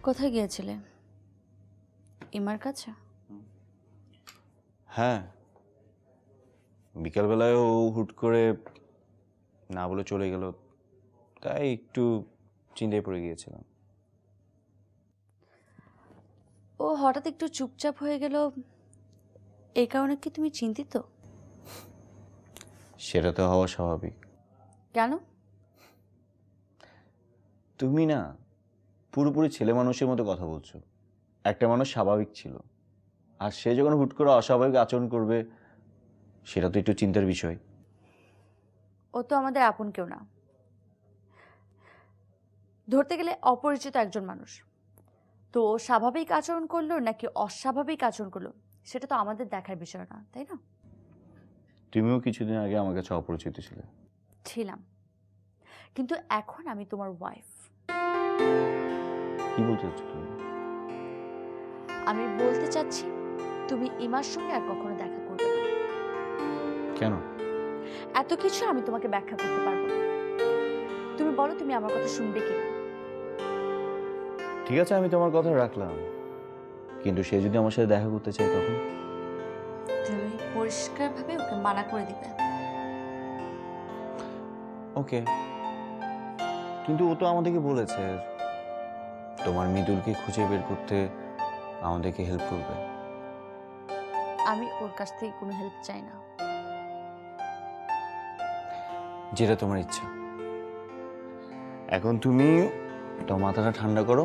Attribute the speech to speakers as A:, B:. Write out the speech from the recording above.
A: কোথায় গিয়েছিলে? ইমার কাছে?
B: হ্যাঁ, বিকালবেলায় ও হুট করে না বলে চলে গেল, তাই একটু চিন্তায় পড়ে গিয়েছিলাম।
A: ও হঠাৎ একটু চুপচাপ হয়ে গেল, এই কারণে কি তুমি চিন্তিত?
B: সেটা তো হওয়া স্বাভাবিক।
A: কেন?
B: তুমি না পুরোপুরি ছেলে মানুষের মতো কথা বলছো। একটা মানুষ স্বাভাবিক ছিল, আর সে যখন হুট করে অস্বাভাবিক আচরণ করবে, সেটা তো একটু চিন্তার বিষয়।
A: ও তো আমাদের আপন কেউ না, ধরতে গেলে অপরিচিত একজন মানুষ। তো ও স্বাভাবিক আচরণ করলো নাকি অস্বাভাবিক আচরণ করলো সেটা তো আমাদের দেখার বিষয় না, তাই না?
B: তুমিও কিছুদিন আগে আমার কাছে অপরিচিত ছিলে।
A: ছিলাম, কিন্তু এখন আমি তোমার ওয়াইফ।
B: কি বলতে চাচ্ছ তুমি?
A: আমি বলতে চাচ্ছি তুমি ইমার সঙ্গে আর কখনো দেখা করবে না।
B: কেন?
A: এত কিছু আমি তোমাকে ব্যাখ্যা করতে পারবো না। তুমি বলো তুমি আমার কথা শুনবে কিনা।
B: ঠিক আছে, আমি তোমার কথা রাখলাম, কিন্তু সে যদি আমার সাথে দেখা করতে চায় তখন?
A: তুমি পরিষ্কারভাবে ওকে মানা করে দিবে।
B: ওকে, কিন্তু ও তো আমাদেরকে বলেছে তোমার মৃদুলকে খুঁজে বের করতে আমাদেরকে হেল্প করবে।
A: আমি ওর কাছ থেকে কোনো হেল্প চাই না।
B: যেটা তোমার ইচ্ছা। এখন তুমি তোমার মাথাটা ঠান্ডা করো,